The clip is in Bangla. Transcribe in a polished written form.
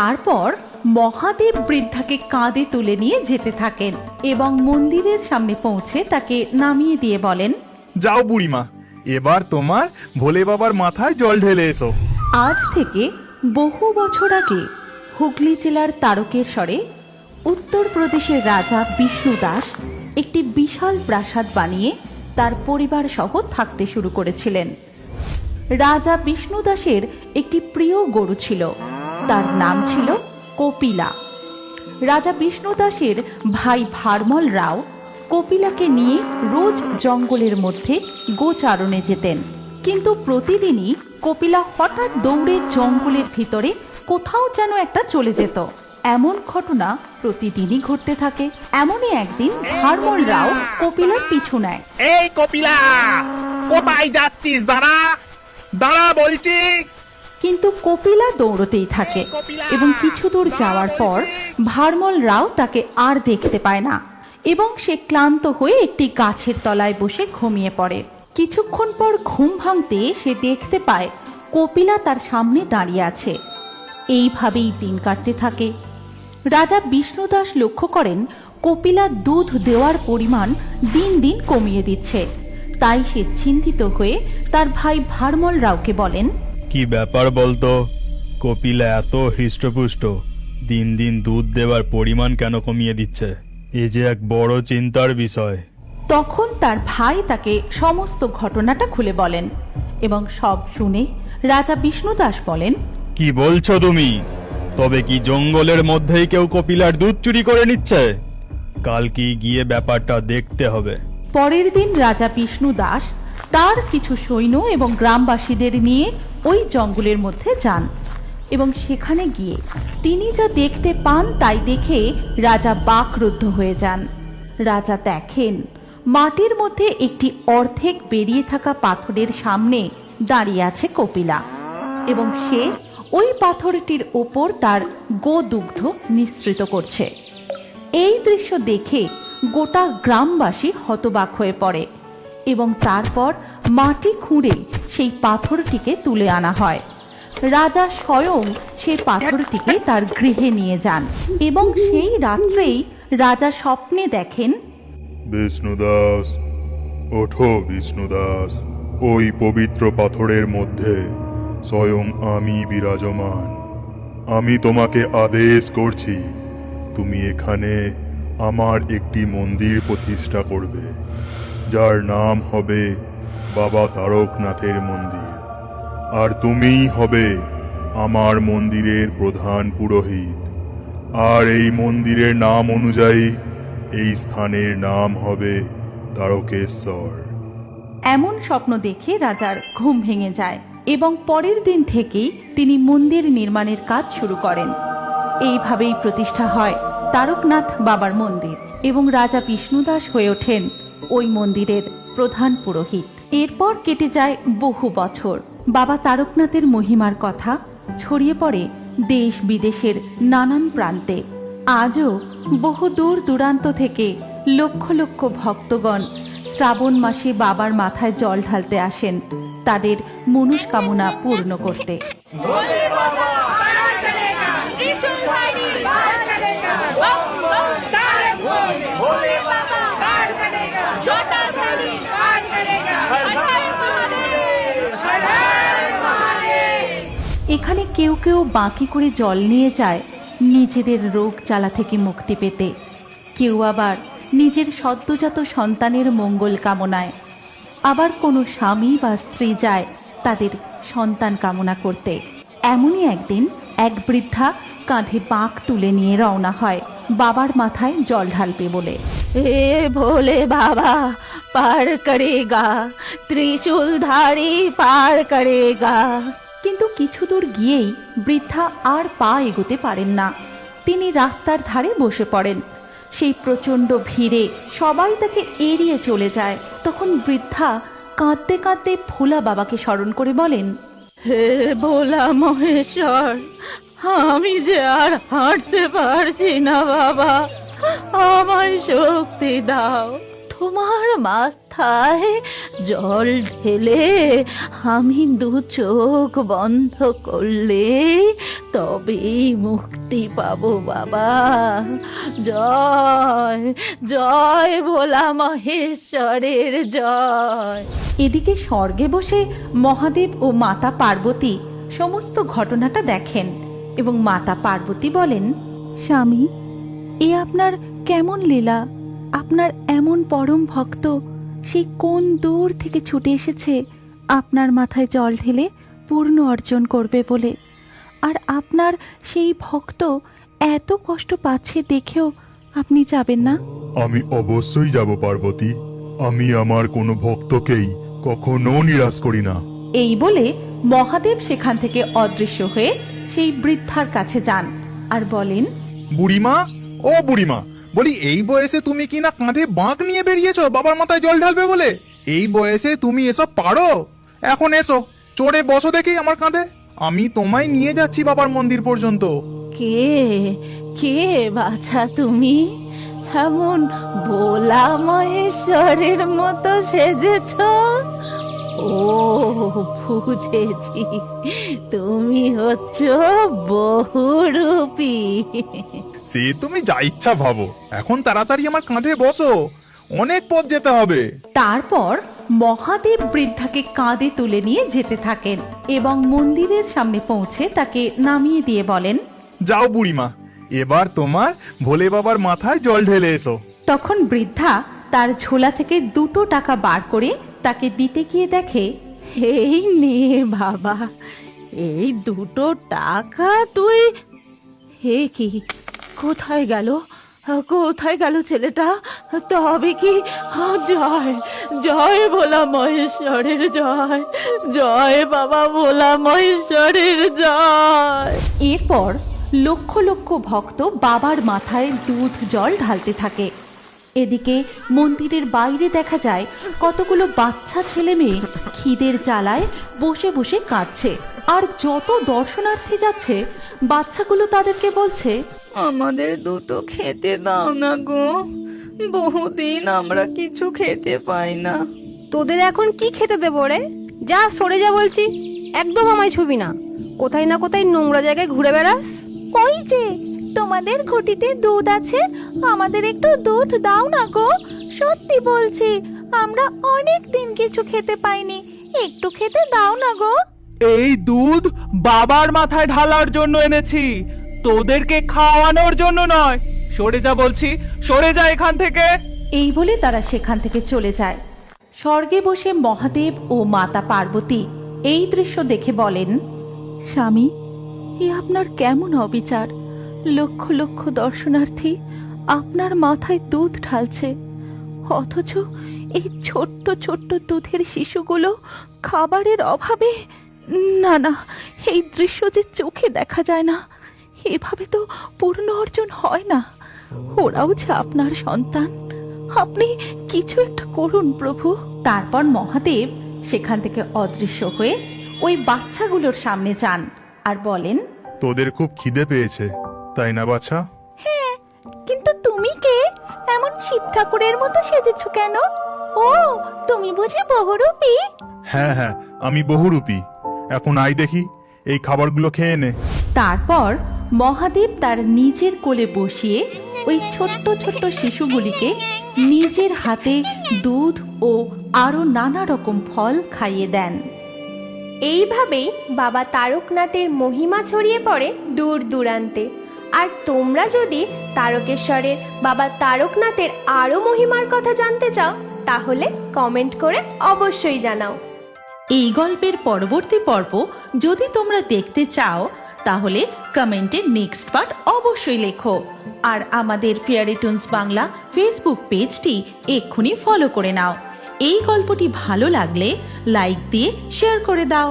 তারপর মহাদেব বৃদ্ধাকে কাঁধে তুলে নিয়ে যেতে থাকেন এবং মন্দিরের সামনে পৌঁছে তাকে নামিয়ে দিয়ে বলেন, যাও বুড়িমা, এবার তোমার ভোলে বাবার মাথায় জল ঢেলে এসো। আজ থেকে বহু বছর আগে হুগলি জেলার তারকেশ্বরে উত্তরপ্রদেশের রাজা বিষ্ণু দাস একটি বিশাল প্রাসাদ বানিয়ে তার পরিবার সহ থাকতে শুরু করেছিলেন। রাজা বিষ্ণু দাসের একটি প্রিয় গরু ছিল, তার নাম ছিল কপিলা। রাজা বিষ্ণু দাসের ভাই ভারমল রাও কপিলাকে নিয়ে রোজ জঙ্গলের মধ্যে গোচারণে যেতেন, কিন্তু প্রতিদিনই কপিলা হঠাৎ দৌড়ে জঙ্গলের ভিতরে কোথাও যেন একটা চলে যেত। এমন ঘটনা প্রতিদিনই ঘটতে থাকে। এমনই একদিন ভারমল রাও কপিলার পিছু নেয়। এই কপিলা, কোথায় যাচ্ছিস? দাঁড়া দাঁড়া বলছি। কিন্তু কপিলা দৌড়তেই থাকে এবং কিছু দূর যাওয়ার পর ভারমল রাও তাকে আর দেখতে পায় না এবং সে ক্লান্ত হয়ে একটি গাছের তলায় বসে ঘুমিয়ে পড়ে। কিছুক্ষণ পর ঘুম ভাঙতে সে দেখতে পায় কপিলা তার সামনে দাঁড়িয়ে আছে। এইভাবেই দিন কাটতে থাকে। রাজা বিষ্ণু দাস লক্ষ্য করেন কপিলা দুধ দেওয়ার পরিমাণ দিন দিন কমিয়ে দিচ্ছে। তাই সে চিন্তিত হয়ে তার ভাই ভারমল রাওকে বলেন, কি ব্যাপার বলতো? কপিলা এত হৃষ্টপুষ্ট, দিন দিন দুধ দেওয়ার পরিমাণ কেন কমিয়ে দিচ্ছে? এ যে এক বড় চিন্তার বিষয়। তখন তার ভাই তাকে সমস্ত ঘটনাটা খুলে বলেন এবং সব শুনে রাজা বিষ্ণু দাস বলেন, কি বলছো তুমি? তবে কি জঙ্গলের মধ্যেই কেউ কপিলার দুধ চুরি করে নিচ্ছে? কাল কি গিয়ে ব্যাপারটা দেখতে হবে। পরের দিন রাজা বিষ্ণু দাস তার কিছু সৈন্য এবং গ্রামবাসীদের নিয়ে ওই জঙ্গলের মধ্যে যান এবং সেখানে গিয়ে তিনি যা দেখতে পান তাই দেখে রাজা বাকরুদ্ধ হয়ে যান। রাজা দেখেন মাটির মধ্যে একটি অর্ধেক বেরিয়ে থাকা পাথরের সামনে দাঁড়িয়ে আছে কপিলা এবং সে ওই পাথরটির ওপর তার গোদুগ্ধ মিশ্রিত করছে। এই দৃশ্য দেখে গোটা গ্রামবাসী হতবাক হয়ে পড়ে এবং তারপর মাটি খুঁড়ে সেই পাথরটিকে তুলে আনা হয়। রাজা স্বয়ং সেই পাথরটিকে তার গৃহে নিয়ে যান এবং সেই রাত্রেই রাজা স্বপ্নে দেখেন, বিষ্ণুদাস, ওঠো বিষ্ণুদাস, ওই পবিত্র পাথরের মধ্যে স্বয়ং আমি বিরাজমান। আমি তোমাকে আদেশ করছি, তুমি এখানে আমার একটি মন্দির প্রতিষ্ঠা করবে, যার নাম হবে বাবা তারকনাথের মন্দির। আর তুমিই হবে আমার মন্দিরের প্রধান পুরোহিত। আর এই মন্দিরের নাম অনুযায়ী এই স্থানের নাম হবে তারকেশ্বর। এমন স্বপ্ন দেখে রাজার ঘুম ভেঙে যায় এবং পরের দিন থেকেই তিনি মন্দির নির্মাণের কাজ শুরু করেন। এইভাবেই প্রতিষ্ঠা হয় তারকনাথ বাবার মন্দির এবং রাজা বিষ্ণুদাস হয়ে ওঠেন ওই মন্দিরের প্রধান পুরোহিত। এরপর কেটে যায় বহু বছর। বাবা তারকনাথের মহিমার কথা ছড়িয়ে পড়ে দেশ বিদেশের নানান প্রান্তে। আজও বহু দূর দূরান্ত থেকে লক্ষ লক্ষ ভক্তগণ শ্রাবণ মাসে বাবার মাথায় জল ঢালতে আসেন তাদের মনস্কামনা পূর্ণ করতে। এখানে কেউ কেউ বাঁকি করে জল নিয়ে যায় নিজেদের রোগ জ্বালা থেকে মুক্তি পেতে, কেউ আবার নিজের সদ্যজাত সন্তানের মঙ্গল কামনায়, আবার কোনো স্বামী বা স্ত্রী যায় তাদের সন্তান কামনা করতে। এমনই একদিন এক বৃদ্ধা কাঁধে বাঁক তুলে নিয়ে রওনা হয় বাবার মাথায় জল ঢালবে বলে। হে ভোলে বাবা, পার করেগা, ত্রিশূলধারী পার করেগা। কিন্তু কিছু দূর গিয়েই বৃদ্ধা আর পা এগোতে পারেন না। তিনি রাস্তার ধারে বসে পড়েন। সেই প্রচণ্ড ভিড়ে সবাই তাকে এড়িয়ে চলে যায়। তখন বৃদ্ধা কাঁদতে কাঁদতে ভোলা বাবাকে স্মরণ করে বলেন, হে ভোলা মহেশ্বর, আমি যে আর হাঁটতে পারছি না বাবা, আমায় শক্তি দাও। তোমার মাথায় জল ঢেলে আমি দু চোখ বন্ধ করলে তবেই মুক্তি পাবো বাবা। জয় জয় ভোলা মহেশ্বরের জয়। এদিকে স্বর্গে বসে মহাদেব ও মাতা পার্বতী সমস্ত ঘটনাটা দেখেন এবং মাতা পার্বতী বলেন, স্বামী, এ আপনার কেমন লীলা? আপনার এমন পরম ভক্ত সেই কোন দূর থেকে ছুটে এসেছে আপনার মাথায় জল ঢেলে পূর্ণ অর্জন করবে বলে, আর আপনার সেই ভক্ত এত কষ্ট পাচ্ছে দেখেও আপনি যাবেন না? আমি অবশ্যই যাব পার্বতী। আমি আমার কোনো ভক্তকেই কখনো নিরাশ করি না। এই বলে মহাদেব সেখান থেকে অদৃশ্য হয়ে সেই বৃদ্ধার কাছে যান আর বলেন, বুড়িমা, ও বুড়িমা, বলি এই বয়সে তুমি কি না কাঁধে বাঁক নিয়ে বেরিয়েছো বাবার মাথায় জল ঢালবে বলে? এই বয়সে তুমি এসব পারো? এখন এসো, চড়ে বসো দেখি আমার কাঁধে। আমি তোমায় নিয়ে যাচ্ছি বাবার মন্দির পর্যন্ত। কে কে বাছা তুমি? এমন ভোলা মহেশ্বরের মতো সেজেছ? ও বুঝেছি, তুমি হচ্ছ বহুরূপী। সে তুমি যা ইচ্ছা ভাবো, এখন তাড়াতাড়ি আমার কাঁধে বসো, অনেক পথ যেতে হবে। তারপর মহাদেব বৃদ্ধাকে কাঁধে তুলে নিয়ে যেতে থাকেন এবং মন্দিরের সামনে পৌঁছে তাকে নামিয়ে দিয়ে বলেন, যাও বুড়িমা, এবার তোমার ভোলে বাবার মাথায় জল ঢেলে এসো। তখন বৃদ্ধা তার ঝোলা থেকে 2 টাকা বার করে তাকে দিতে গিয়ে দেখে, এই নে বাবা, এই 2 টাকা তুই। হে কি, কোথায় গেল? কোথায় গেল ছেলেটা? তবে কি? জয় জয় ভোলা মহেশ্বরের জয়, জয় বাবা ভোলা মহেশ্বরের জয়। এরপর লক্ষ লক্ষ ভক্ত বাবার মাথায় দুধ জল ঢালতে থাকে। এদিকে মন্দিরের বাইরে দেখা যায় কতগুলো বাচ্চা ছেলে মেয়ে খিদের জ্বালায় বসে বসে কাঁদছে, আর যত দর্শনার্থী যাচ্ছে বাচ্চাগুলো তাদেরকে বলছে, আমাদের 2 খেতে দাও না গো, বহুদিন আমরা কিছু খেতে পাই না। তোদের এখন কি খেতে দেবো রে? যা সরে যা বলছি, একদম আমায় ছুবি না। কোথায় না কোথায় নোংরা জায়গায় ঘুরে বেড়াস। ওই যে তোমাদের ঘটিতে দুধ আছে, আমাদের একটু দুধ দাও না গো। সত্যি বলছি, আমরা অনেক দিন কিছু খেতে পাইনি, একটু খেতে দাও না গো। এই দুধ বাবার মাথায় ঢালার জন্য এনেছি, তোদেরকে খাওয়ানোর জন্য নয়। সরে যা বলছি, সরে যা এখান থেকে। এই বলে তারা সেখান থেকে চলে যায়। স্বর্গে বসে মহাদেব ও মাতা পার্বতী এই দৃশ্য দেখে বলেন, স্বামী, এ আপনার কেমন অবিচার? লক্ষ লক্ষ দর্শনার্থী আপনার মাথায় দুধ ঢালছে, অথচ এই ছোট্ট ছোট্ট দুধের শিশুগুলো খাবারের অভাবে। না না, এই দৃশ্য যে চোখে দেখা যায় না, এভাবে তো পূর্ণ অর্জন হয় না। ওরাও যে আপনার সন্তান, আপনি কিছু একটা করুন প্রভু। তারপর মহাদেব সেখান থেকে অদৃশ্য হয়ে ওই বাচ্চাগুলোর সামনে যান আর বলেন, তোদের খুব খিদে পেয়েছে তাই না বাছা? কিন্তু তুমি কে? এমন শিব ঠাকুরের মতো সেজেছো কেন? ও, তুমি বুঝি বহুরূপী? হ্যাঁ হ্যাঁ, আমি বহুরূপী। এখন আয় দেখি, এই খাবারগুলো খেয়ে নে। তারপর মহাদেব তার নিজের কোলে বসিয়ে ওই ছোট্ট ছোট্ট শিশুগুলিকে নিজের হাতে দুধ ও আরো নানা রকম ফল খাইয়ে দেন। এইভাবেই বাবা তারকনাথের মহিমা ছড়িয়ে পড়ে দূর দূরান্তে। আর তোমরা যদি তারকেশ্বরের বাবা তারকনাথের আরও মহিমার কথা জানতে চাও, তাহলে কমেন্ট করে অবশ্যই জানাও। এই গল্পের পরবর্তী পর্ব যদি তোমরা দেখতে চাও, তাহলে কমেন্টে নেক্সট পার্ট অবশ্যই লেখো। আর আমাদের ফেয়ারি টুনস বাংলা ফেসবুক পেজটি এক্ষুনি ফলো করে নাও। এই গল্পটি ভালো লাগলে লাইক দিয়ে শেয়ার করে দাও।